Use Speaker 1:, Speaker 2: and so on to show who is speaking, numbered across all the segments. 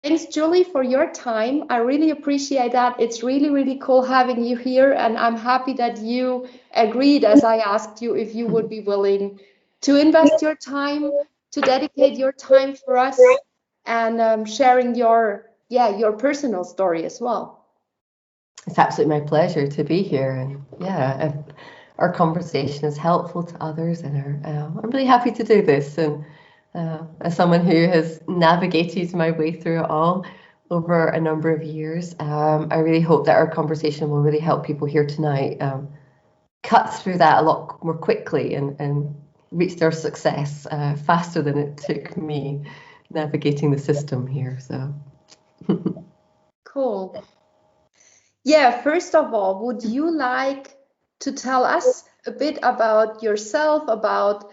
Speaker 1: Thanks, Julie, for your time. I really appreciate that. It's really, really cool having you here. And I'm happy that you agreed as I asked you if you would be willing to invest your time, to dedicate your time for us and sharing your personal story as well.
Speaker 2: It's absolutely my pleasure to be here. And yeah, if our conversation is helpful to others, and I'm really happy to do this. And as someone who has navigated my way through it all over a number of years, I really hope that our conversation will really help people here tonight cut through that a lot more quickly and reach their success faster than it took me navigating the system here. So
Speaker 1: cool. Yeah, first of all, would you like to tell us a bit about yourself, about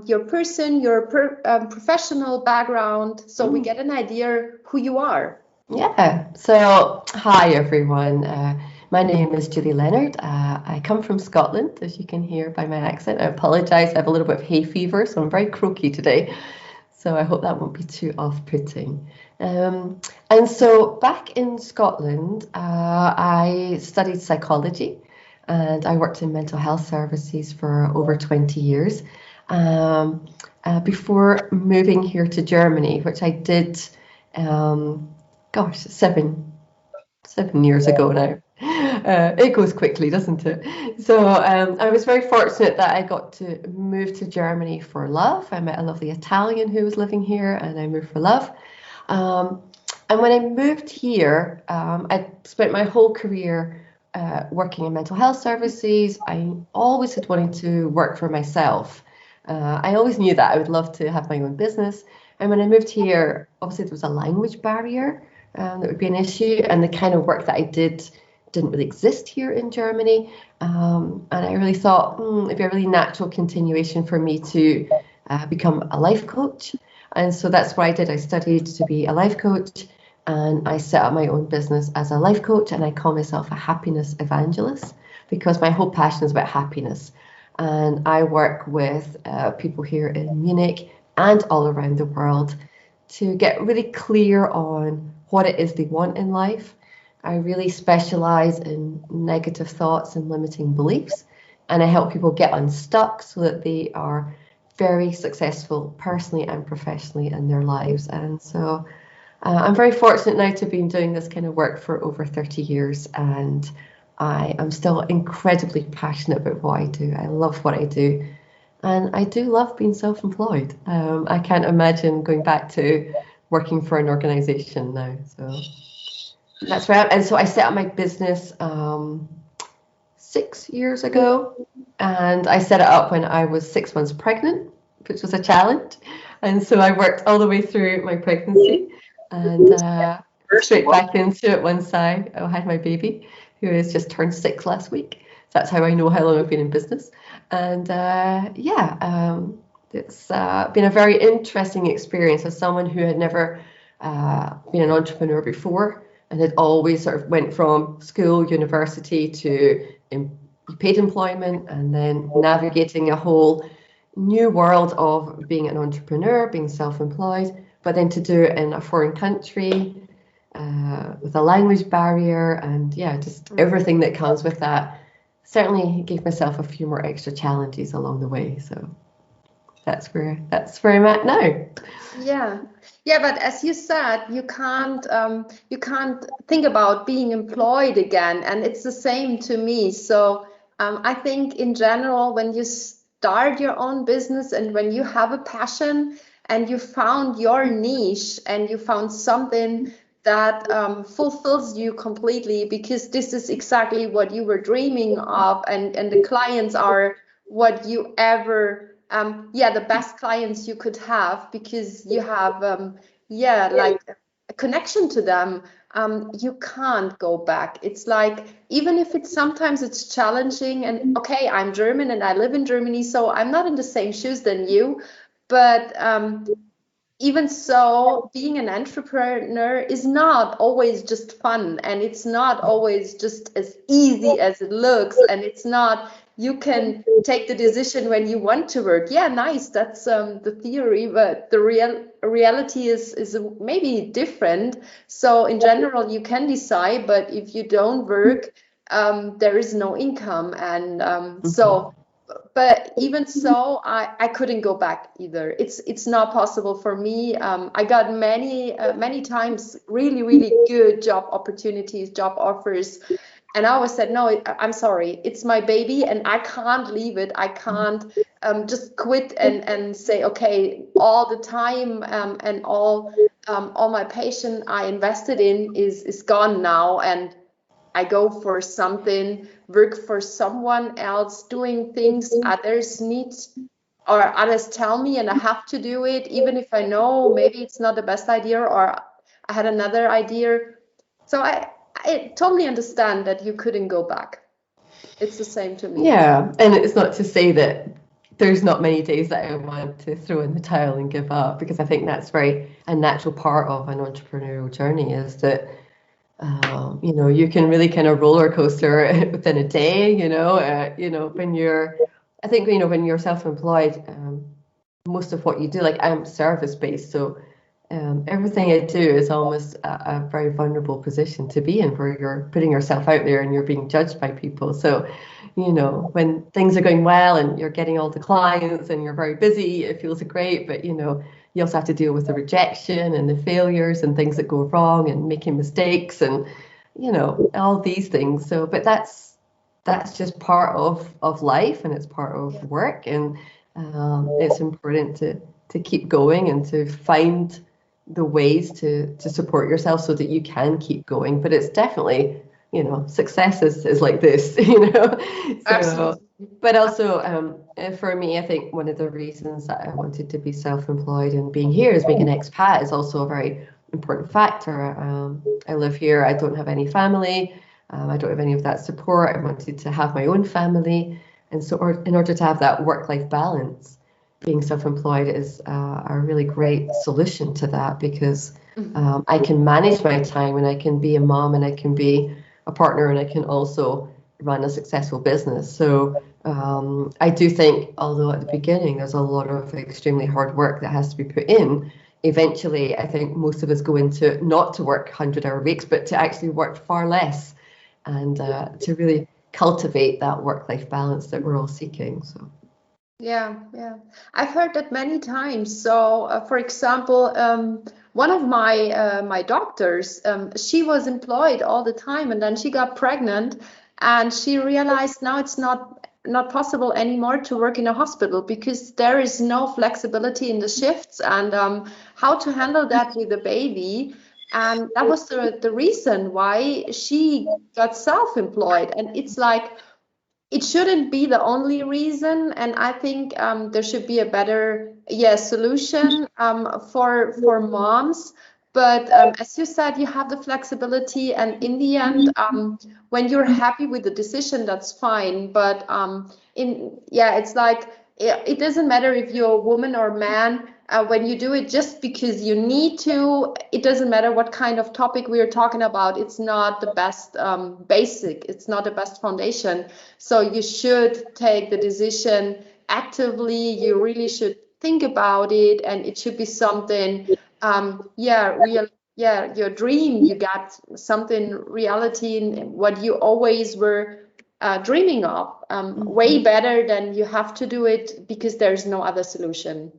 Speaker 1: your person, your professional background, so we get an idea who you are?
Speaker 2: Yeah, so hi everyone. My name is Julie Leonard. I come from Scotland, as you can hear by my accent. I apologise, I have a little bit of hay fever, so I'm very croaky today. So I hope that won't be too off-putting. And so back in Scotland, I studied psychology and I worked in mental health services for over 20 years before moving here to Germany, which I did, gosh, seven years ago now. It goes quickly, doesn't it? So I was very fortunate that I got to move to Germany for love. I met a lovely Italian who was living here, and I moved for love. And when I moved here, I spent my whole career working in mental health services. I always had wanted to work for myself. I always knew that I would love to have my own business. And when I moved here, obviously there was a language barrier that would be an issue, and the kind of work that I did didn't really exist here in Germany. And I really thought it'd be a really natural continuation for me to become a life coach. And so that's what I did. I studied to be a life coach, and I set up my own business as a life coach, and I call myself a happiness evangelist because my whole passion is about happiness. And I work with people here in Munich and all around the world to get really clear on what it is they want in life. I really specialize in negative thoughts and limiting beliefs, and I help people get unstuck so that they are very successful personally and professionally in their lives. And so I'm very fortunate now to have been doing this kind of work for over 30 years, and I am still incredibly passionate about what I do. I love what I do, and I do love being self-employed. I can't imagine going back to working for an organization now. So that's right. And so I set up my business 6 years ago, and I set it up when I was 6 months pregnant, which was a challenge. And so I worked all the way through my pregnancy and straight back into it once I had my baby, who has just turned 6 last week. So that's how I know how long I've been in business. And it's been a very interesting experience as someone who had never been an entrepreneur before, and had always sort of went from school, university to paid employment, and then navigating a whole new world of being an entrepreneur, being self-employed, but then to do it in a foreign country with a language barrier and just everything that comes with that. Certainly gave myself a few more extra challenges along the way. So that's where I'm at now.
Speaker 1: Yeah, but as you said, you can't think about being employed again, and it's the same to me. So I think in general, when you start your own business and when you have a passion and you found your niche and you found something that fulfills you completely, because this is exactly what you were dreaming of, and the clients are what you ever the best clients you could have, because you have like a connection to them. You can't go back. It's like, even if sometimes it's challenging, and okay, I'm German and I live in Germany, so I'm not in the same shoes than you, but even so, being an entrepreneur is not always just fun, and it's not always just as easy as it looks, and it's not you can take the decision when you want to work. Yeah, nice. That's the theory, but the reality is maybe different. So in general, you can decide, but if you don't work, there is no income, and so. But even so, I couldn't go back either. It's not possible for me. I got many times really good job opportunities, job offers, and I always said, no, I'm sorry, it's my baby, and I can't leave it. I can't just quit and say, okay, all the time and all my passion I invested in is gone now, and I go for something, work for someone else, doing things others need or others tell me, and I have to do it, even if I know maybe it's not the best idea or I had another idea. So I totally understand that you couldn't go back. It's the same to me.
Speaker 2: Yeah, and it's not to say that there's not many days that I want to throw in the towel and give up, because I think that's very a natural part of an entrepreneurial journey, is that you can really kind of roller coaster within a day. When you're, I think, when you're self-employed, most of what you do, like I'm service-based, so everything I do is almost a very vulnerable position to be in, where you're putting yourself out there and you're being judged by people. So, when things are going well and you're getting all the clients and you're very busy, it feels great. But, you also have to deal with the rejection and the failures and things that go wrong and making mistakes and, all these things. So, but that's just part of life, and it's part of work. And it's important to keep going and to find the ways to support yourself so that you can keep going. But it's definitely, success is like this. So,
Speaker 1: Absolutely.
Speaker 2: but also for me, I think one of the reasons that I wanted to be self-employed and being here as being an expat is also a very important factor. I live here, I don't have any family, I don't have any of that support. I wanted to have my own family, and so in order to have that work-life balance, being self-employed is a really great solution to that, because I can manage my time, and I can be a mom, and I can be a partner, and I can also run a successful business. So I do think, although at the beginning there's a lot of extremely hard work that has to be put in, eventually I think most of us go into not to work 100-hour weeks, but to actually work far less, and to really cultivate that work-life balance that we're all seeking. So.
Speaker 1: Yeah. I've heard that many times. So, for example, one of my doctors, she was employed all the time, and then she got pregnant, and she realized now it's not possible anymore to work in a hospital because there is no flexibility in the shifts, and how to handle that with a baby. And that was the reason why she got self-employed. And it's like, it shouldn't be the only reason, and I think there should be a better solution for moms. But as you said, you have the flexibility, and in the end, when you're happy with the decision, that's fine. But it's like it doesn't matter if you're a woman or man. When you do it just because you need to, it doesn't matter what kind of topic we are talking about. It's not the best basic. It's not the best foundation. So you should take the decision actively. You really should think about it, and it should be something, real. Yeah, your dream. You got something reality in what you always were dreaming of. Way better than you have to do it because there's no other solution.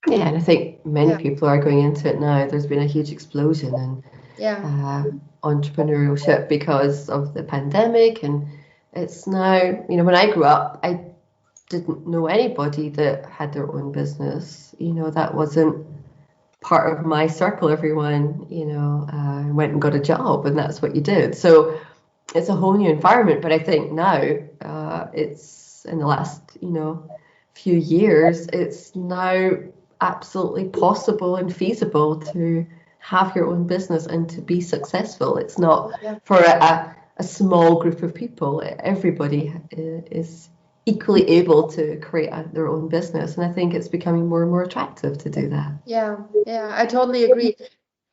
Speaker 2: Yeah, and I think many people are going into it now. There's been a huge explosion in entrepreneurship because of the pandemic, and it's now, when I grew up, I didn't know anybody that had their own business. That wasn't part of my circle. Everyone, went and got a job, and that's what you did. So it's a whole new environment. But I think now, it's in the last, few years, it's now absolutely possible and feasible to have your own business and to be successful. It's not for a small group of people. Everybody is equally able to create their own business, and I think it's becoming more and more attractive to do that.
Speaker 1: Yeah, I totally agree.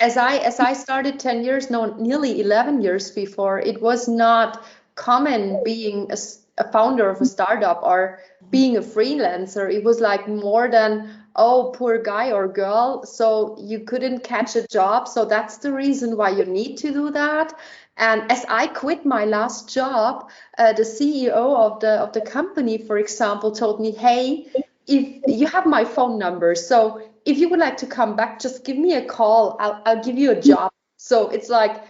Speaker 1: As I started 10 years, no, nearly 11 years before, it was not common being a founder of a startup or being a freelancer. It was like more than, oh, poor guy or girl, so you couldn't catch a job, so that's the reason why you need to do that. And as I quit my last job, the CEO of the company, for example, told me, hey, if you have my phone number, so if you would like to come back, just give me a call. I'll give you a job. So it's like,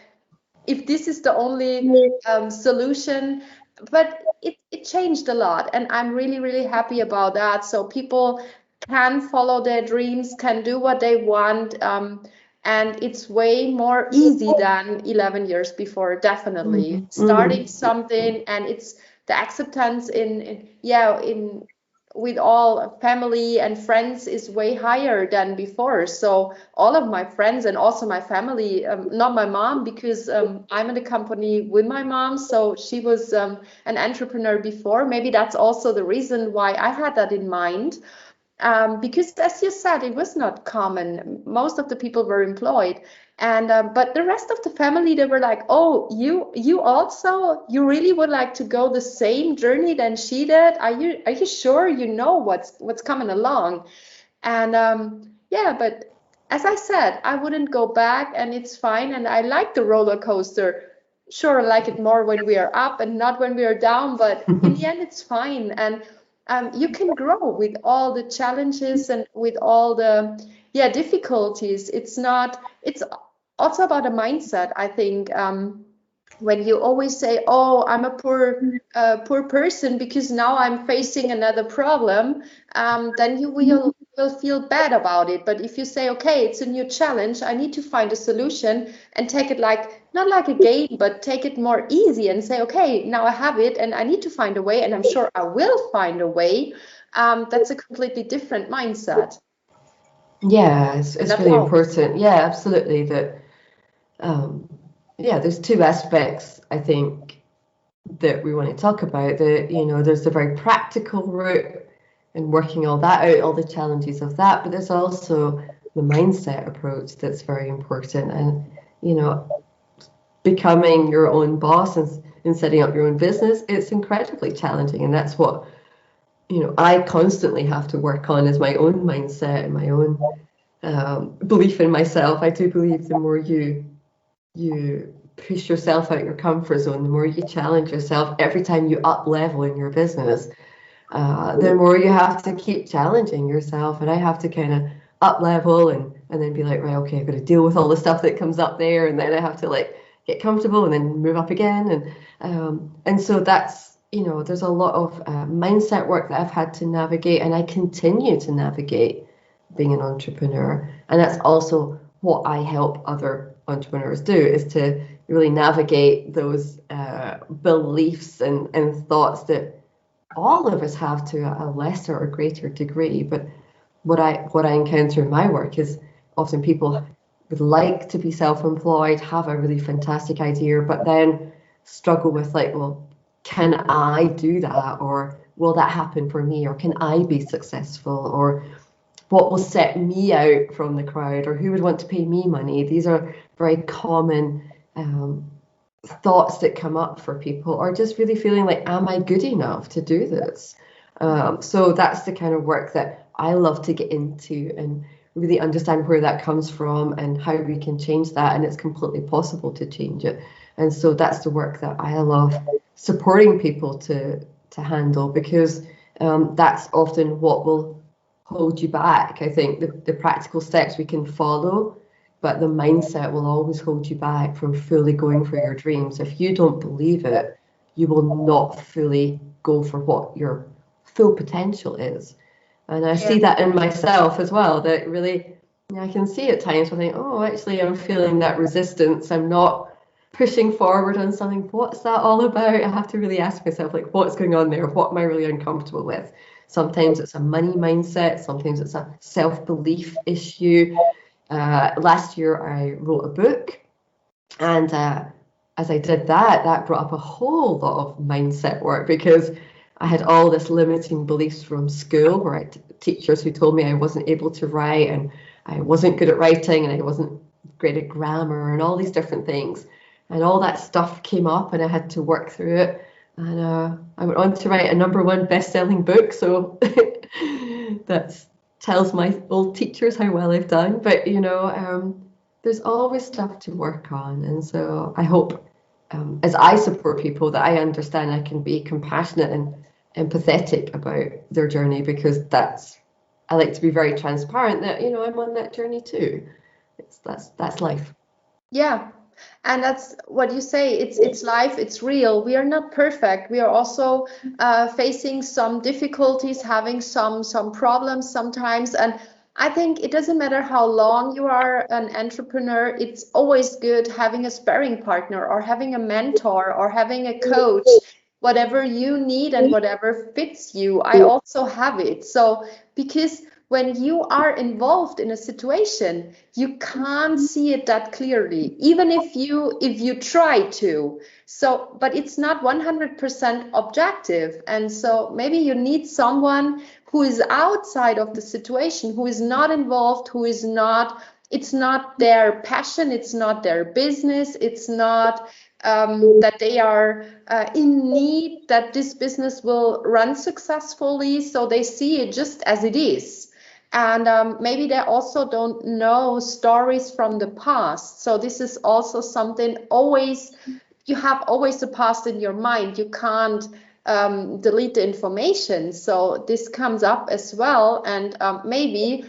Speaker 1: if this is the only solution, but it changed a lot, and I'm really, really happy about that. So people can follow their dreams, can do what they want, and it's way more easy than 11 years before, definitely. Starting something, and it's the acceptance in with all family and friends is way higher than before. So all of my friends and also my family, not my mom, because I'm in the company with my mom, so she was an entrepreneur before. Maybe that's also the reason why I had that in mind. Because as you said, it was not common. Most of the people were employed, and but the rest of the family, they were like, "Oh, you also, you really would like to go the same journey than she did? Are you sure you know what's coming along?" And yeah, but as I said, I wouldn't go back, and it's fine. And I like the roller coaster. Sure, I like it more when we are up and not when we are down, but in the end, it's fine. And you can grow with all the challenges and with all the difficulties. It's also about a mindset, I think. When you always say, oh, I'm a poor person because now I'm facing another problem, then you will feel bad about it. But if you say, okay, it's a new challenge, I need to find a solution, and take it like, not like a game, but take it more easy and say, okay, now I have it and I need to find a way, and I'm sure I will find a way. That's a completely different mindset.
Speaker 2: Yeah, it's really important. Yeah, absolutely. That there's two aspects, I think, that we want to talk about. There's the very practical route and working all that out, all the challenges of that, but there's also the mindset approach that's very important. And becoming your own boss and setting up your own business, it's incredibly challenging, and that's what I constantly have to work on, is my own mindset and my own belief in myself. I do believe the more you push yourself out your comfort zone, the more you challenge yourself every time you up level in your business, the more you have to keep challenging yourself. And I have to kind of up level and then be like, right, okay, I've got to deal with all the stuff that comes up there, and then I have to like get comfortable and then move up again. And so that's, there's a lot of mindset work that I've had to navigate, and I continue to navigate being an entrepreneur. And that's also what I help other entrepreneurs do, is to really navigate those beliefs and thoughts that all of us have to a lesser or greater degree. But what I encounter in my work is often people would like to be self-employed, have a really fantastic idea, but then struggle with like, well, can I do that? Or will that happen for me? Or can I be successful? Or what will set me out from the crowd? Or who would want to pay me money? These are very common thoughts that come up for people, or just really feeling like, am I good enough to do this? So that's the kind of work that I love to get into and really understand where that comes from and how we can change that. And it's completely possible to change it. And so that's the work that I love supporting people to handle, because that's often what will hold you back. I think the practical steps we can follow, but the mindset will always hold you back from fully going for your dreams. If you don't believe it, you will not fully go for what your full potential is. And I see that in myself as well, that really, I can see at times when I think, oh, actually, I'm feeling that resistance. I'm not pushing forward on something. What's that all about? I have to really ask myself, like, what's going on there? What am I really uncomfortable with? Sometimes it's a money mindset. Sometimes it's a self-belief issue. Last year, I wrote a book, and as I did that brought up a whole lot of mindset work, because I had all this limiting beliefs from school, where I had teachers who told me I wasn't able to write, and I wasn't good at writing, and I wasn't great at grammar, and all these different things. And all that stuff came up, and I had to work through it. And I went on to write a #1 best-selling book, so that tells my old teachers how well I've done. But there's always stuff to work on, and so I hope, as I support people, that I understand I can be compassionate and empathetic about their journey, because I like to be very transparent that I'm on that journey too. That's life.
Speaker 1: Yeah. And that's what you say. It's life. It's real. We are not perfect. We are also facing some difficulties, having some problems sometimes. And I think it doesn't matter how long you are an entrepreneur. It's always good having a sparring partner, or having a mentor, or having a coach. Whatever you need and whatever fits you, I also have it. So because when you are involved in a situation, you can't see it that clearly, even if you try to. So, but it's not 100% objective. And so maybe you need someone who is outside of the situation, who is not involved, who is not, it's not their passion, it's not their business, it's not that they are in need that this business will run successfully. So they see it just as it is. And maybe they also don't know stories from the past. So this is also something, always, you have always the past in your mind. You can't delete the information. So this comes up as well. And maybe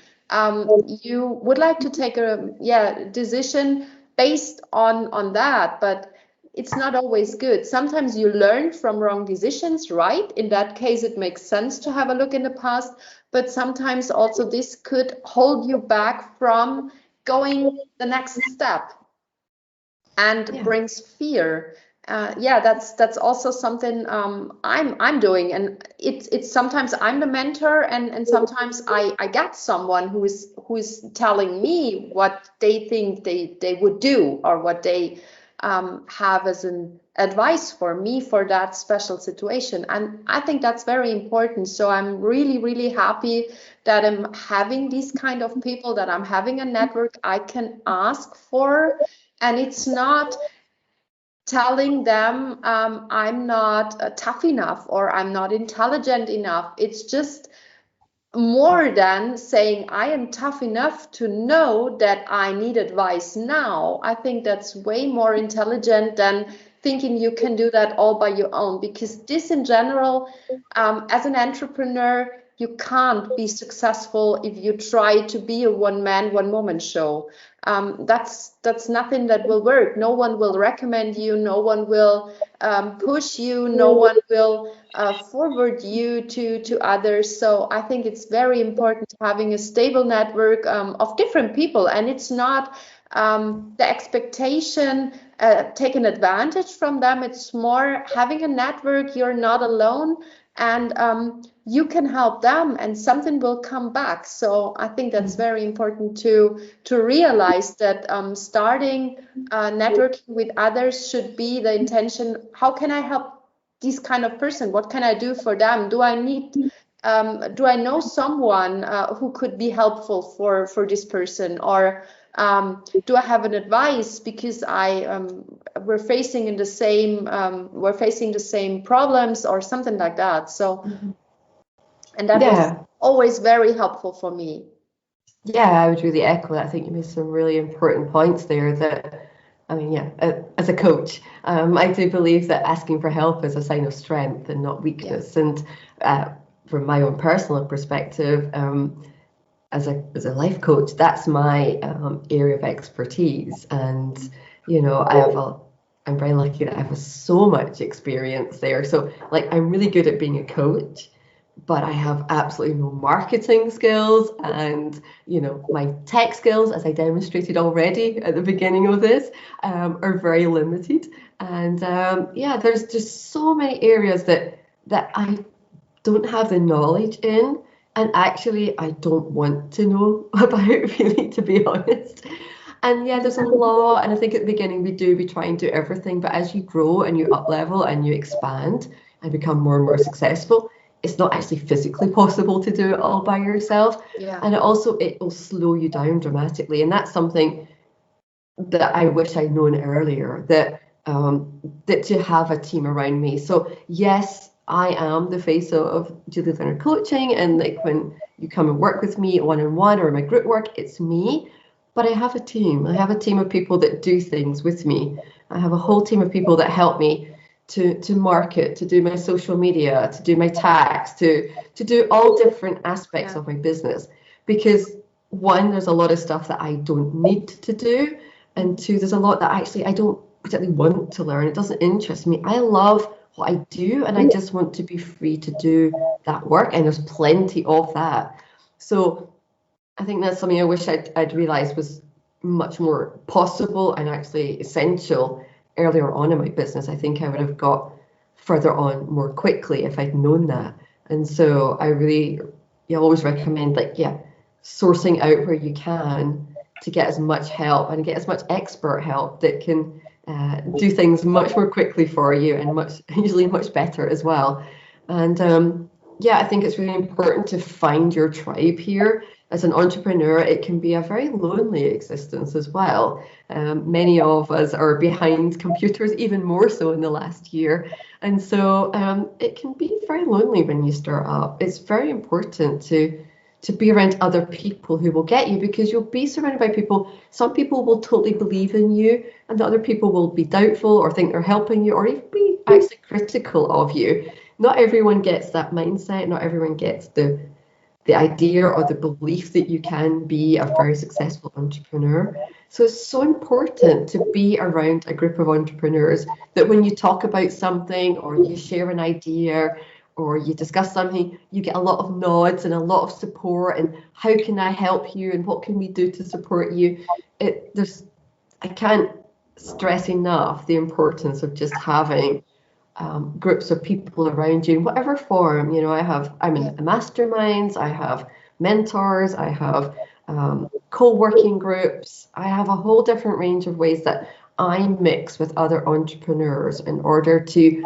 Speaker 1: you would like to take a decision based on that, but it's not always good. Sometimes you learn from wrong decisions, right? In that case, it makes sense to have a look in the past, but sometimes also this could hold you back from going the next step, and brings fear. That's also something I'm doing, and it's sometimes I'm the mentor, and sometimes I get someone who is telling me what they think they would do, or what they have as an advice for me for that special situation. And I think that's very important. So I'm really, really happy that I'm having these kind of people, that I'm having a network I can ask for. And it's not telling them I'm not tough enough, or I'm not intelligent enough. It's just more than saying I am tough enough to know that I need advice now. I think that's way more intelligent than thinking you can do that all by your own, because this in general, as an entrepreneur, you can't be successful if you try to be a one-man, one-woman show. That's nothing that will work. No one will recommend you. No one will push you. No one will forward you to others. So I think it's very important having a stable network of different people, and it's not the expectation taking advantage from them. It's more having a network. You're not alone, and you can help them, and something will come back. So I think that's very important to realize that starting networking with others should be the intention. How can I help this kind of person? What can I do for them? Do I know someone who could be helpful for this person? Or do I have an advice, because we're facing the same problems, or something like that. So, and that was always very helpful for me.
Speaker 2: Yeah, I would really echo that. I think you made some really important points there that, I mean, as a coach, I do believe that asking for help is a sign of strength and not weakness. Yeah. And from my own personal perspective, as a life coach, that's my area of expertise. And, I'm very lucky that I have so much experience there. So, like, I'm really good at being a coach, but I have absolutely no marketing skills, and my tech skills, as I demonstrated already at the beginning of this, are very limited. And there's just so many areas that I don't have the knowledge in, and actually I don't want to know about, really, to be honest. And there's a lot, and I think at the beginning we try and do everything, but as you grow and you up level and you expand and become more and more successful, it's not actually physically possible to do it all by yourself. Yeah. And it will slow you down dramatically. And that's something that I wish I'd known earlier, that that to have a team around me. So yes, I am the face of Julie Leonard Coaching, and like when you come and work with me one-on-one or in my group work, it's me. But I have a team. I have a team of people that do things with me. I have a whole team of people that help me to market, to do my social media, to do my tax, to do all different aspects of my business. Because one, there's a lot of stuff that I don't need to do, and two, there's a lot that actually I don't particularly want to learn. It doesn't interest me. I love what I do, and I just want to be free to do that work, and there's plenty of that. So I think that's something I wish I'd realized was much more possible and actually essential earlier on in my business. I think I would have got further on more quickly if I'd known that. And so I really, you always recommend, like, sourcing out where you can to get as much help and get as much expert help that can do things much more quickly for you, and usually much better as well. And I think it's really important to find your tribe here. As an entrepreneur, it can be a very lonely existence as well. Many of us are behind computers, even more so in the last year. And so it can be very lonely when you start up. It's very important to be around other people who will get you, because you'll be surrounded by people. Some people will totally believe in you, and the other people will be doubtful or think they're helping you, or even be actually critical of you. Not everyone gets that mindset. Not everyone gets the idea or the belief that you can be a very successful entrepreneur. So it's so important to be around a group of entrepreneurs that when you talk about something, or you share an idea, or you discuss something, you get a lot of nods and a lot of support, and how can I help you, and what can we do to support you? I can't stress enough the importance of just having groups of people around you in whatever form. I'm in masterminds, I have mentors, I have co-working groups. I have a whole different range of ways that I mix with other entrepreneurs in order to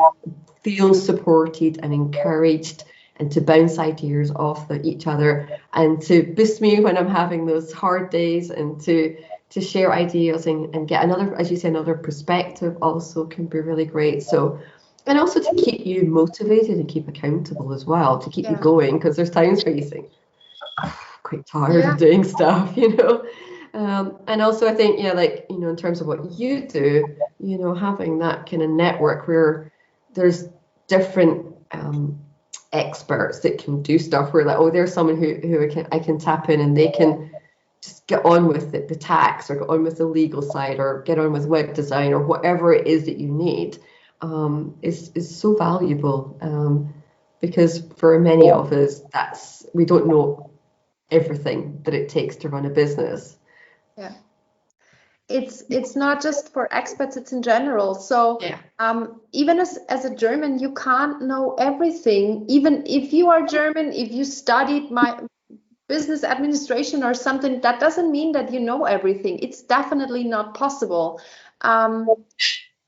Speaker 2: feel supported and encouraged, and to bounce ideas off each other, and to boost me when I'm having those hard days, and to share ideas and get another, as you say, another perspective also can be really great. So, and also to keep you motivated and keep accountable as well, to keep you going, because there's times where you think, quite tired of doing stuff, and also I think, in terms of what you do, having that kind of network where there's different experts that can do stuff, where there's someone who I can tap in, and they can just get on with the tax, or get on with the legal side, or get on with web design, or whatever it is that you need, is so valuable, because for many of us, we don't know everything that it takes to run a business.
Speaker 1: Yeah. It's not just for expats, it's in general. So even as a German, you can't know everything. Even if you are German, if you studied my business administration or something, that doesn't mean that you know everything. It's definitely not possible.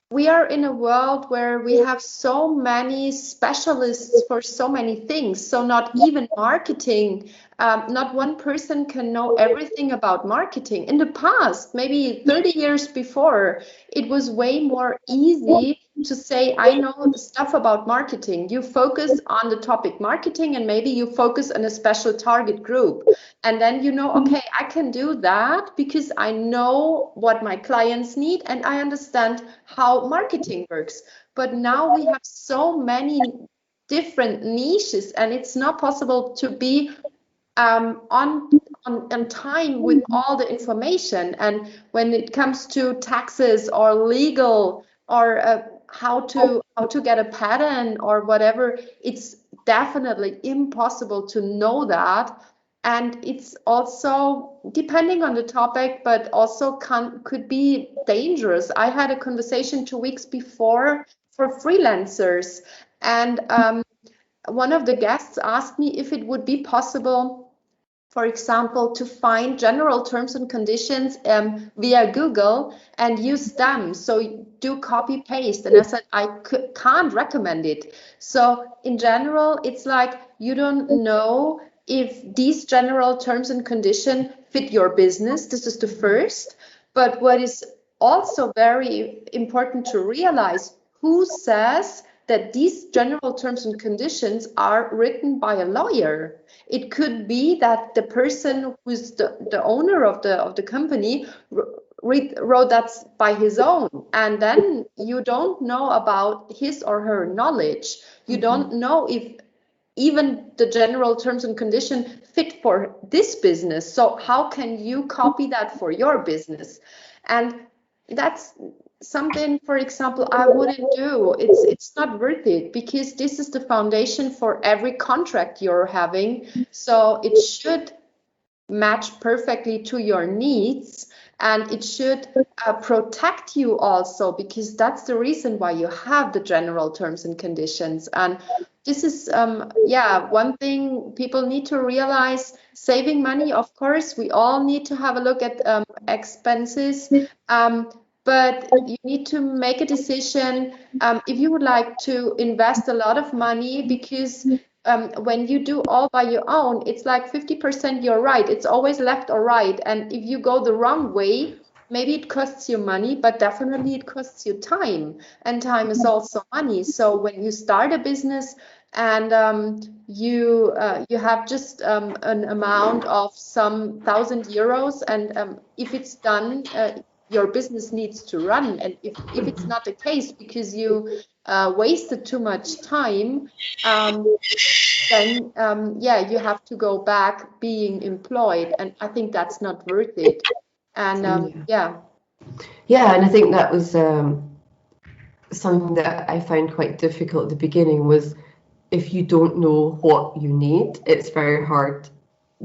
Speaker 1: We are in a world where we have so many specialists for so many things. So not even marketing, not one person can know everything about marketing. In the past, maybe 30 years before, it was way more easy to say, I know the stuff about marketing. You focus on the topic marketing, and maybe you focus on a special target group. And then okay, I can do that because I know what my clients need, and I understand how marketing works. But now we have so many different niches, and it's not possible to be on time with all the information. And when it comes to taxes or legal, or how to get a patent or whatever, it's definitely impossible to know that. And it's also depending on the topic, but also could be dangerous. I had a conversation 2 weeks before for freelancers, and one of the guests asked me if it would be possible, for example, to find general terms and conditions via Google and use them. So do copy paste. And I said, I can't recommend it. So in general, it's like you don't know if these general terms and conditions fit your business. This is the first. But what is also very important to realize who says that these general terms and conditions are written by a lawyer. It could be that the person who's the owner of the company wrote that by his own, and then you don't know about his or her knowledge. You don't know if even the general terms and condition fit for this business. So how can you copy that for your business? And that's something, for example, I wouldn't do. It's not worth it, because this is the foundation for every contract you're having. So it should match perfectly to your needs, and it should protect you also, because that's the reason why you have the general terms and conditions. And this is one thing people need to realize. Saving money, of course, we all need to have a look at expenses, but you need to make a decision if you would like to invest a lot of money, because when you do all by your own, it's like 50% you're right. It's always left or right. And if you go the wrong way, maybe it costs you money, but definitely it costs you time. And time is also money. So when you start a business and you have just an amount of some €1,000, and if it's done, your business needs to run. And if it's not the case because you wasted too much time, then you have to go back being employed, and I think that's not worth it. And
Speaker 2: and I think that was something that I found quite difficult at the beginning. Was if you don't know what you need, it's very hard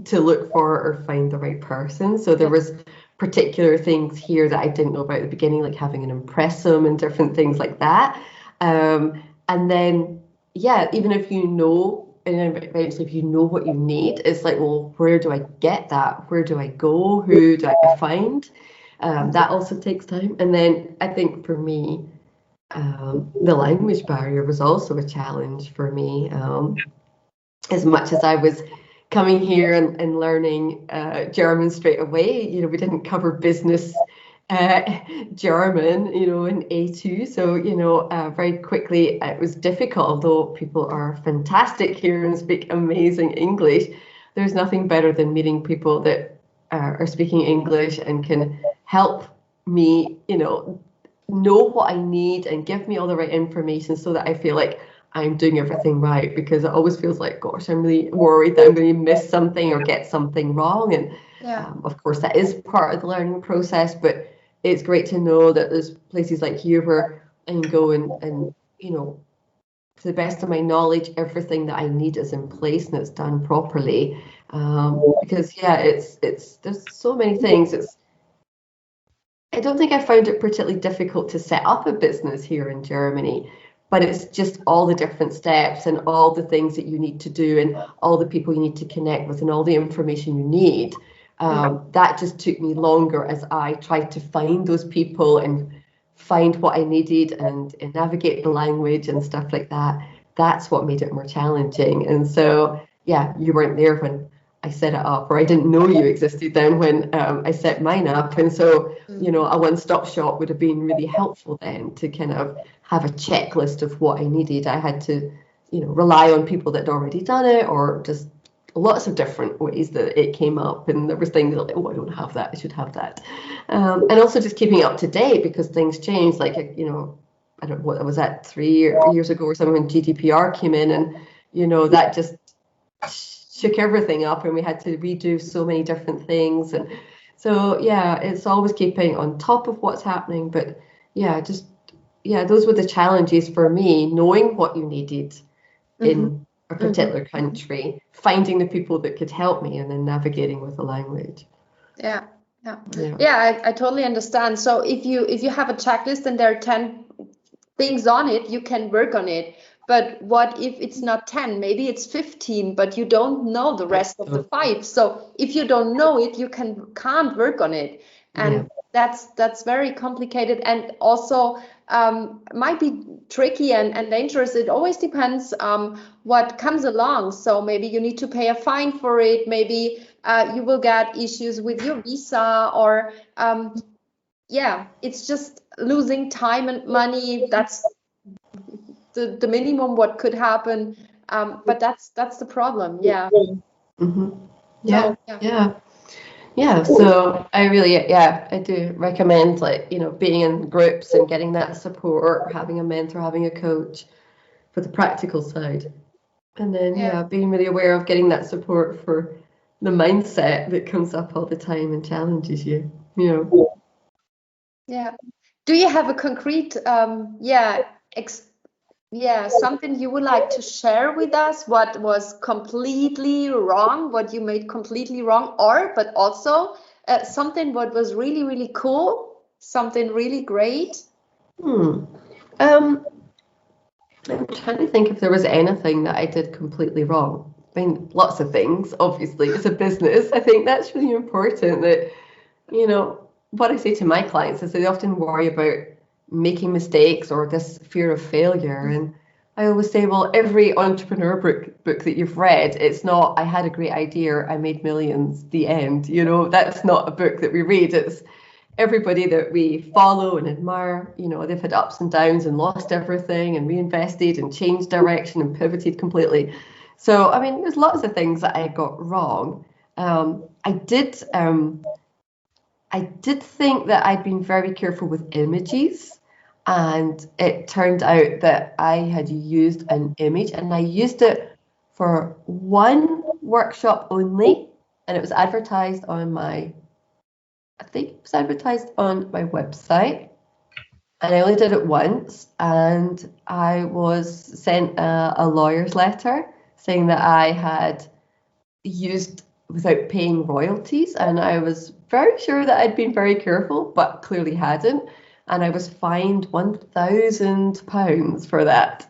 Speaker 2: to look for or find the right person. So there was particular things here that I didn't know about at the beginning, like having an impressum and different things like that. And then even if you know, and eventually if you know what you need, it's like, well, where do I get that? Where do I go? Who do I find? That also takes time. And then I think for me, the language barrier was also a challenge for me. As much as I was coming here and learning German straight away, we didn't cover business German, in A2. So, very quickly it was difficult, although people are fantastic here and speak amazing English. There's nothing better than meeting people that are speaking English and can help me, know what I need and give me all the right information so that I feel like I'm doing everything right, because it always feels like, gosh, I'm really worried that I'm going to miss something or get something wrong. And of course, that is part of the learning process, but it's great to know that there's places like here where I can go and to the best of my knowledge, everything that I need is in place and it's done properly. Because there's so many things. I don't think I found it particularly difficult to set up a business here in Germany, but it's just all the different steps and all the things that you need to do and all the people you need to connect with and all the information you need. That just took me longer as I tried to find those people and find what I needed and navigate the language and stuff like that. That's what made it more challenging. And so, you weren't there when I set it up, or I didn't know you existed then when I set mine up. And so, a one-stop shop would have been really helpful then to kind of have a checklist of what I needed. I had to, rely on people that had already done it, or just lots of different ways that it came up. And there was things like, oh, I don't have that, I should have that. And also just keeping up to date, because things change. Like, I don't know what was that 3 years ago or something when GDPR came in, and, that just shook everything up and we had to redo so many different things. And so, it's always keeping on top of what's happening. But those were the challenges for me, knowing what you needed in a particular country, finding the people that could help me, and then navigating with the language.
Speaker 1: I totally understand. So if you have a checklist and there are 10 things on it, you can work on it. But what if it's not 10? Maybe it's 15, but you don't know the rest of the 5. So if you don't know it, you can't work on it. And that's very complicated, and also might be tricky and dangerous. It always depends what comes along. So maybe you need to pay a fine for it. Maybe you will get issues with your visa, or yeah, it's just losing time and money. That's the minimum what could happen. But that's the problem. Yeah.
Speaker 2: Mm-hmm. Yeah,
Speaker 1: So yeah.
Speaker 2: yeah. Yeah, so I really, yeah, I do recommend being in groups and getting that support, having a mentor, having a coach for the practical side. And then,
Speaker 1: Yeah.
Speaker 2: yeah, being really aware of getting that support for the mindset that comes up all the time and challenges you,
Speaker 1: Yeah. Do you have a concrete, something you would like to share with us? What was completely wrong, what you made completely wrong, but also something what was really, really cool, something really great?
Speaker 2: Hmm. Um, I'm trying to think if there was anything that I did completely wrong. I mean, lots of things, obviously. It's a business. I think that's really important that, what I say to my clients is they often worry about making mistakes or this fear of failure. And I always say, well, every entrepreneur book that you've read, it's not, I had a great idea, I made millions, the end. That's not a book that we read. It's everybody that we follow and admire, they've had ups and downs and lost everything and reinvested and changed direction and pivoted completely. So, I mean, there's lots of things that I got wrong. I did think that I'd been very careful with images, and it turned out that I had used an image and I used it for one workshop only, and it was advertised on I think it was advertised on my website, and I only did it once, and I was sent a lawyer's letter saying that I had used without paying royalties, and I was very sure that I'd been very careful, but clearly hadn't, and I was fined £1,000 for that.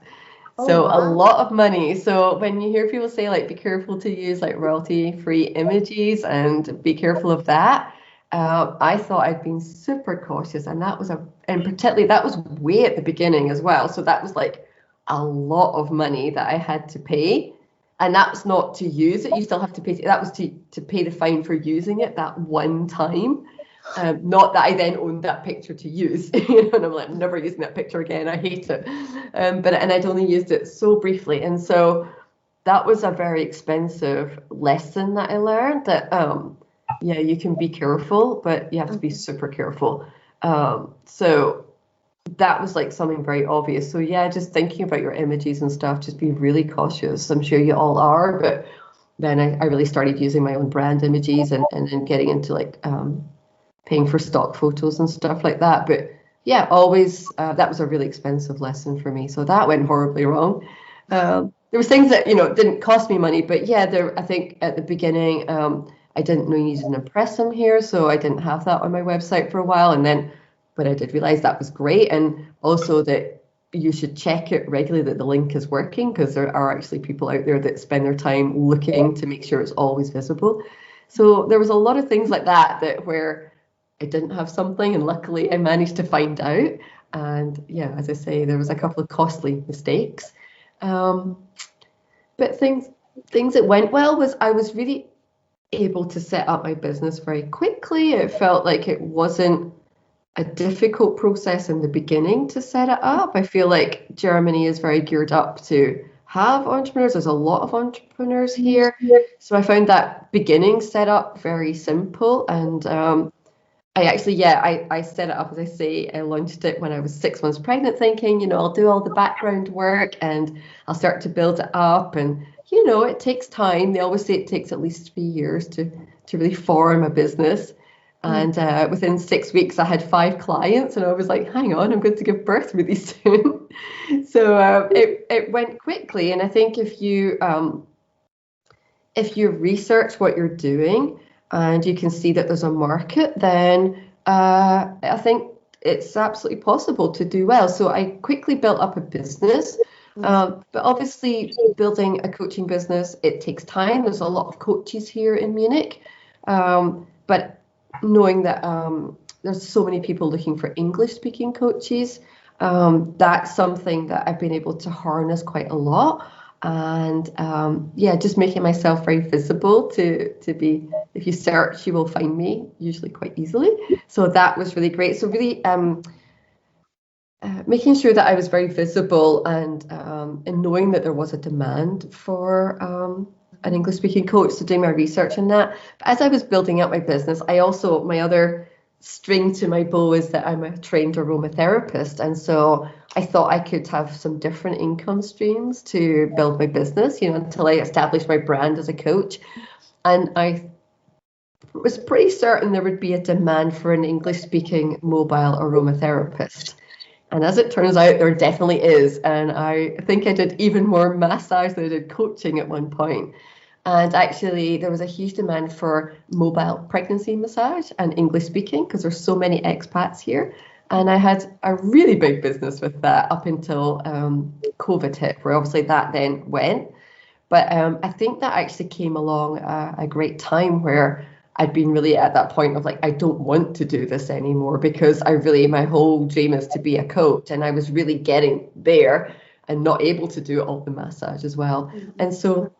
Speaker 2: So a
Speaker 1: Wow.
Speaker 2: lot of money. So when you hear people say be careful to use royalty-free images and be careful of that, I thought I'd been super cautious, and and particularly that was way at the beginning as well. So that was a lot of money that I had to pay, and that's not to use it. You still have to pay. That was to pay the fine for using it that one time. Not that I then owned that picture to use, and I'm I'm never using that picture again. I hate it. And I'd only used it so briefly, and so that was a very expensive lesson that I learned. That yeah, you can be careful, but you have to be super careful. So that was something very obvious. So yeah, just thinking about your images and stuff, just be really cautious. I'm sure you all are, but then I really started using my own brand images and then getting into paying for stock photos and stuff like that. But yeah, always that was a really expensive lesson for me. So that went horribly wrong. There was things that didn't cost me money, but yeah, I think at the beginning I didn't know you needed an impressum here, so I didn't have that on my website for a while. But I did realize that was great, and also that you should check it regularly that the link is working, because there are actually people out there that spend their time looking to make sure it's always visible. So there was a lot of things like that where I didn't have something, and luckily I managed to find out. And yeah, as I say, there was a couple of costly mistakes. But things that went well was I was really able to set up my business very quickly. It felt like it wasn't a difficult process in the beginning to set it up. I feel like Germany is very geared up to have entrepreneurs. There's a lot of entrepreneurs here. So I found that beginning setup very simple. And I set it up, as I say, I launched it when I was 6 months pregnant, thinking, I'll do all the background work and I'll start to build it up. And, it takes time. They always say it takes at least 3 years to really form a business. And within 6 weeks, I had 5 clients, and I was like, hang on, I'm going to give birth really soon. So it went quickly. And I think if you research what you're doing and you can see that there's a market, then I think it's absolutely possible to do well. So I quickly built up a business. But obviously, building a coaching business, it takes time. There's a lot of coaches here in Munich. But knowing that there's so many people looking for English-speaking coaches, that's something that I've been able to harness quite a lot. and yeah, just making myself very visible to be, if you search, you will find me usually quite easily. So that was really great. So really making sure that I was very visible, and knowing that there was a demand for an English speaking coach, so doing my research on that. But as I was building up my business, I also, my other string to my bow is that I'm a trained aromatherapist, and so I thought I could have some different income streams to build my business, until I established my brand as a coach. And I was pretty certain there would be a demand for an English speaking mobile aromatherapist. And as it turns out, there definitely is. And I think I did even more massage than I did coaching at one point. And actually, there was a huge demand for mobile pregnancy massage and English speaking, because there's so many expats here. And I had a really big business with that up until COVID hit, where obviously that then went. But I think that actually came along a great time where I'd been really at that point of like, I don't want to do this anymore, because my whole dream is to be a coach. And I was really getting there and not able to do all the massage as well. And so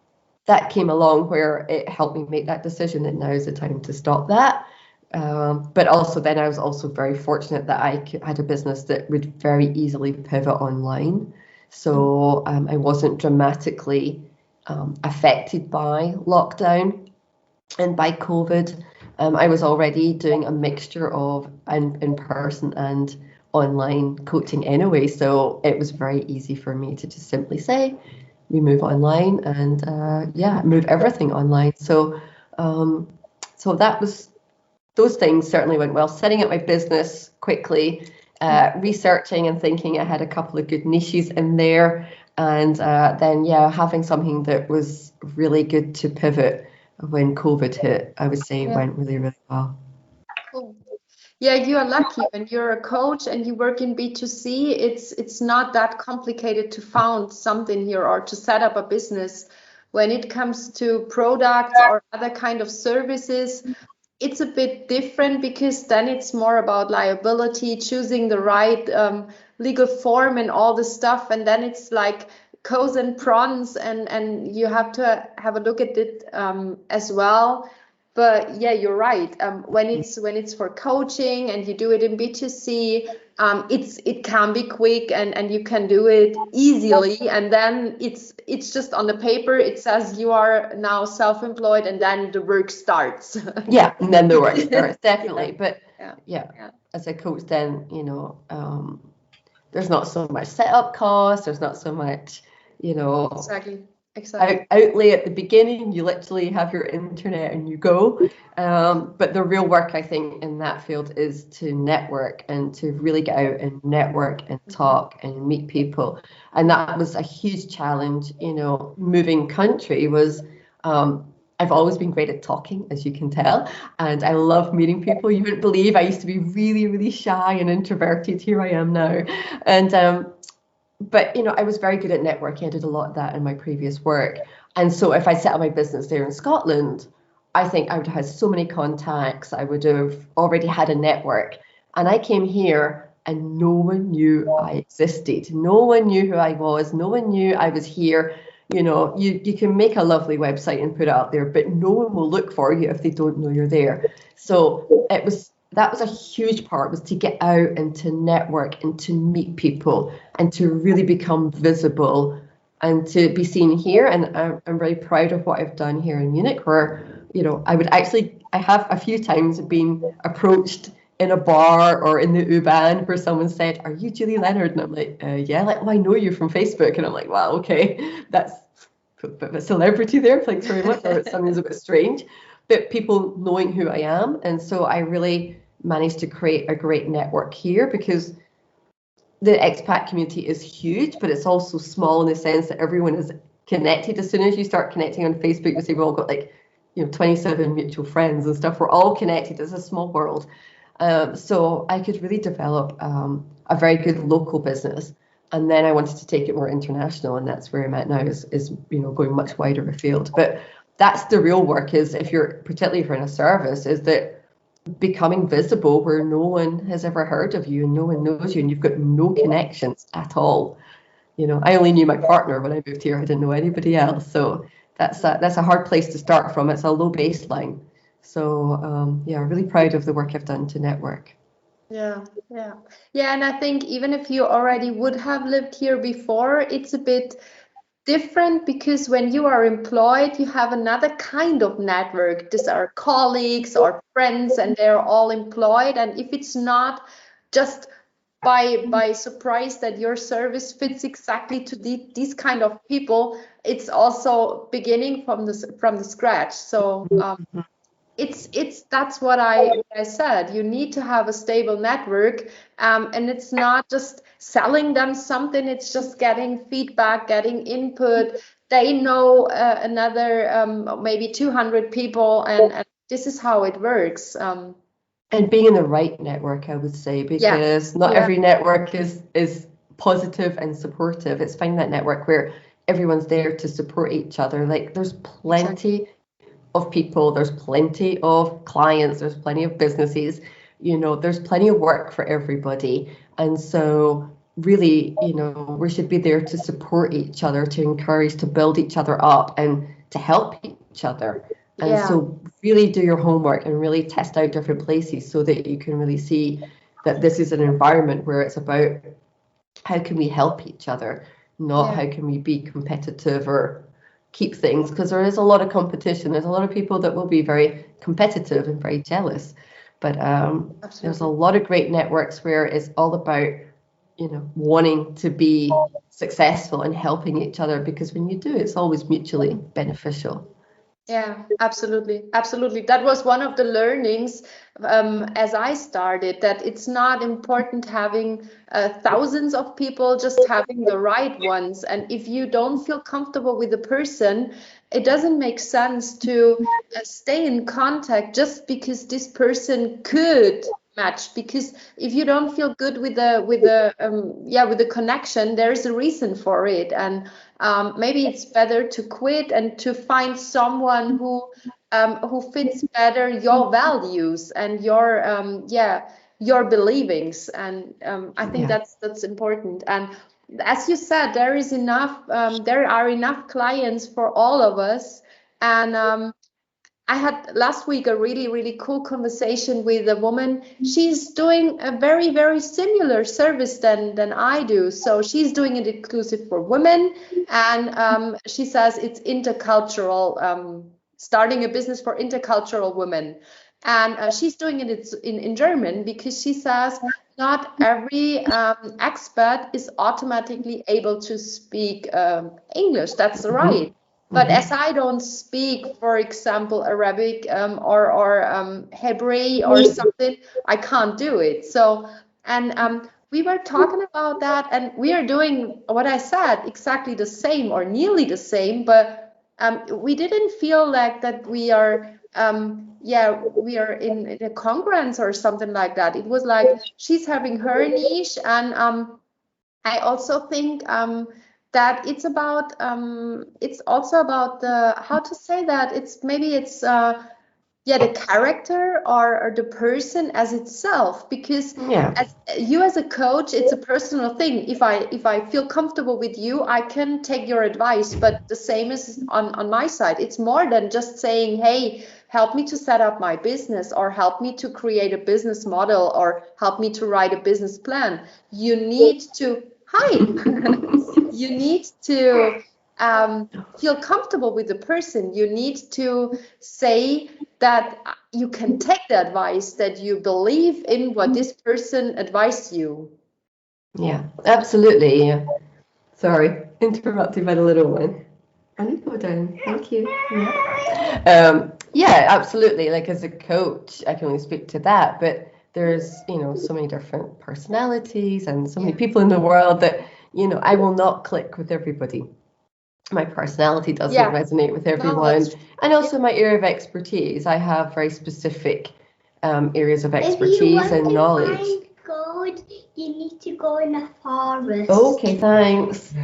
Speaker 2: that came along where it helped me make that decision that now is the time to stop that. But also then I was also very fortunate that I had a business that would very easily pivot online. So I wasn't dramatically affected by lockdown and by COVID. I was already doing a mixture of in person and online coaching anyway. So it was very easy for me to just simply say, we move online, and move everything online. So those things certainly went well. Setting up my business quickly, researching and thinking I had a couple of good niches in there, and then having something that was really good to pivot when COVID hit, I would say went really, really well.
Speaker 1: Cool. Yeah, you are lucky when you're a coach and you work in B2C. It's not that complicated to found something here or to set up a business. When it comes to products or other kind of services, it's a bit different, because then it's more about liability, choosing the right legal form and all the stuff, and then it's like pros and cons, and you have to have a look at it as well. But yeah, you're right. When it's for coaching and you do it in B2C, it can be quick, and you can do it easily. And then it's just on the paper. It says you are now self-employed, and then the work starts.
Speaker 2: Yeah, and then the work starts, definitely. But as a coach, then there's not so much setup cost. There's not so much,
Speaker 1: Exactly.
Speaker 2: outlay at the beginning. You literally have your internet and you go. But the real work, I think, in that field is to network and to really get out and network and talk and meet people. And that was a huge challenge. Moving country was, I've always been great at talking, as you can tell, and I love meeting people. You wouldn't believe I used to be really, really shy and introverted. Here I am now. And but I was very good at networking. I did a lot of that in my previous work. And so if I set up my business there in Scotland, I think I would have had so many contacts. I would have already had a network. And I came here and no one knew I existed. No one knew who I was. No one knew I was here. You can make a lovely website and put it out there, but no one will look for you if they don't know you're there. So that was a huge part, was to get out and to network and to meet people and to really become visible and to be seen here. And I'm very proud of what I've done here in Munich, where, I have a few times been approached in a bar or in the U-Bahn where someone said, "Are you Julie Leonard?" And I'm like, yeah, like, "Oh, I know you from Facebook." And I'm like, wow, okay, that's a bit of a celebrity there, thanks very much. Or it sounds a bit strange, but people knowing who I am. And so I really managed to create a great network here, because the expat community is huge, but it's also small in the sense that everyone is connected. As soon as you start connecting on Facebook, you see we've all got 27 mutual friends and stuff. We're all connected. It's a small world. So I could really develop a very good local business. And then I wanted to take it more international, and that's where I'm at now, is going much wider afield. But that's the real work, is particularly if you're in a service, is that becoming visible where no one has ever heard of you and no one knows you and you've got no connections at all. I only knew my partner when I moved here. I didn't know anybody else. So that's a hard place to start from. It's a low baseline. So yeah, really proud of the work I've done to network.
Speaker 1: Yeah, yeah. Yeah, and I think even if you already would have lived here before, it's a bit different because when you are employed, you have another kind of network. These are colleagues or friends, and they're all employed. And if it's not just by surprise that your service fits exactly to these kind of people, it's also beginning from the scratch. So it's that's what I said. You need to have a stable network, and it's not just selling them something. It's just getting feedback, getting input. They know another maybe 200 people, and this is how it works.
Speaker 2: And being in the right network, I would say,
Speaker 1: Yeah,
Speaker 2: because not
Speaker 1: yeah,
Speaker 2: every network is positive and supportive. It's finding that network where everyone's there to support each other. Like there's
Speaker 1: exactly.
Speaker 2: plenty of people, there's plenty of clients, there's plenty of businesses, there's plenty of work for everybody. And so really, we should be there to support each other, to encourage, to build each other up and to help each other. And
Speaker 1: Yeah,
Speaker 2: so really do your homework and really test out different places so that you can really see that this is an environment where it's about how can we help each other, not
Speaker 1: yeah,
Speaker 2: how can we be competitive or keep things, because there is a lot of competition. There's a lot of people that will be very competitive and very jealous. But there's a
Speaker 1: absolutely.
Speaker 2: lot of great networks where it's all about, wanting to be successful and helping each other, because when you do, it's always mutually beneficial.
Speaker 1: Yeah, absolutely. Absolutely. That was one of the learnings as I started, that it's not important having thousands of people, just having the right ones. And if you don't feel comfortable with the person, it doesn't make sense to stay in contact just because this person could match. Because if you don't feel good with the connection, there is a reason for it. And maybe it's better to quit and to find someone who fits better your values and your believings. And I think
Speaker 2: Yeah.
Speaker 1: that's important. And as you said, there are enough clients for all of us. And I had last week a really, really cool conversation with a woman. She's doing a very, very similar service than I do. So she's doing it exclusive for women, and she says it's intercultural, starting a business for intercultural women. And she's doing it in German because she says not every expat is automatically able to speak English. That's right. But
Speaker 2: Mm-hmm.
Speaker 1: as I don't speak, for example, Arabic or Hebrew or something, I can't do it. So, and we were talking about that, and we are doing what I said, exactly the same or nearly the same, but we didn't feel like that we are in a congruence or something like that. It was like she's having her niche, and I also think that it's also about the how to say that it's the character or the person as itself, because
Speaker 2: Yeah.
Speaker 1: as a coach, it's a personal thing. If I feel comfortable with you, I can take your advice, but the same is on my side. It's more than just saying, hey, help me to set up my business, or help me to create a business model, or help me to write a business plan. You need to hi you need to feel comfortable with the person. You need to say that you can take the advice, that you believe in what this person advised you.
Speaker 2: Yeah, absolutely. Yeah. Sorry, interrupted by the little one. I need to go down. Thank you. Yeah, absolutely. Like as a coach, I can only speak to that, but there's, so many different personalities and so many
Speaker 1: Yeah.
Speaker 2: people in the world that, I will not click with everybody. My personality doesn't
Speaker 1: Yeah.
Speaker 2: resonate with
Speaker 1: No,
Speaker 2: everyone.
Speaker 1: that's true.
Speaker 2: And
Speaker 1: Yeah.
Speaker 2: also my area of expertise. I have very specific areas of
Speaker 3: If you
Speaker 2: expertise
Speaker 3: want
Speaker 2: and
Speaker 3: to
Speaker 2: knowledge.
Speaker 3: find gold, you need to go in the forest.
Speaker 2: Okay, thanks.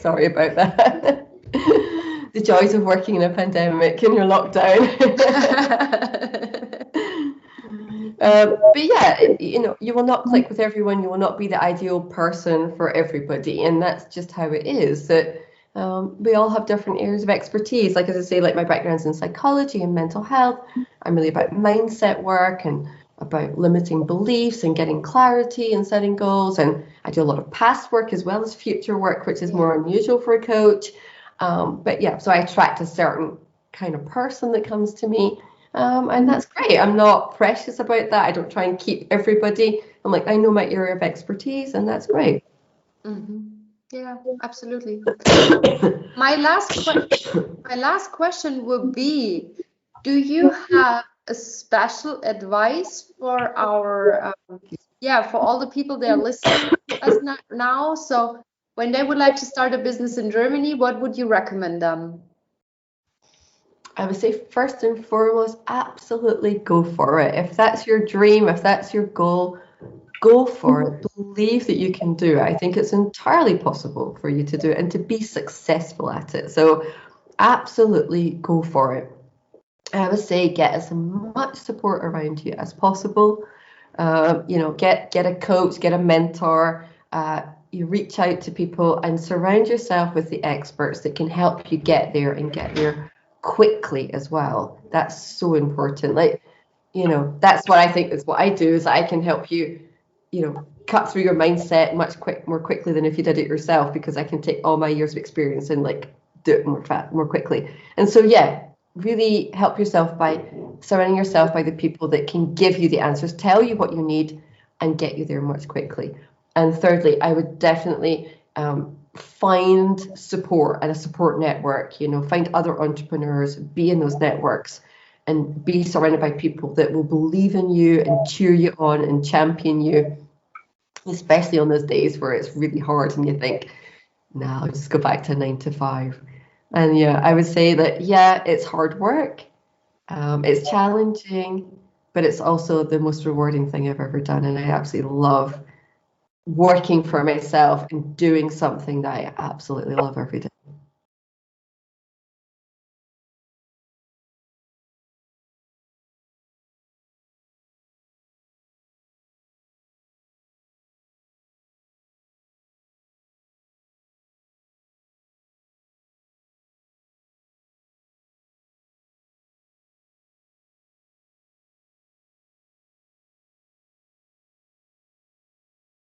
Speaker 2: Sorry about that. The joys of working in a pandemic in your lockdown. But yeah, you will not click with everyone. You will not be the ideal person for everybody, and that's just how it is. That we all have different areas of expertise. Like, as I say, like my background's in psychology and mental health. I'm really about mindset work and about limiting beliefs and getting clarity and setting goals. And I do a lot of past work as well as future work, which is more unusual for a coach. But yeah, so I attract a certain kind of person that comes to me. And that's great. I'm not precious about that. I don't try and keep everybody. I'm like, I know my area of expertise, and that's great.
Speaker 1: Yeah, absolutely. My last question would be, do you have a special advice for our for all the people that are listening to us now? So when they would like to start a business in Germany, what would you recommend them?
Speaker 2: I would say first and foremost, absolutely go for it. If that's your dream, if that's your goal, go for it. Believe that you can do it. I think it's entirely possible for you to do it and to be successful at it. So absolutely go for it. I would say get as much support around you as possible. Get a coach, get a mentor. You reach out to people and surround yourself with the experts that can help you get there and get there quickly as well. That's so important. That's what I think is what I do, is I can help you, cut through your mindset more quickly than if you did it yourself, because I can take all my years of experience and do it more quickly. And so, really help yourself by surrounding yourself by the people that can give you the answers, tell you what you need, and get you there much quickly. And thirdly, I would definitely find support and a support network. Find other entrepreneurs, be in those networks, and be surrounded by people that will believe in you and cheer you on and champion you, especially on those days where it's really hard and you think, no, I'll just go back to 9 to 5. And I would say that, it's hard work. It's challenging, but it's also the most rewarding thing I've ever done. And I absolutely love working for myself and doing something that I absolutely love every day.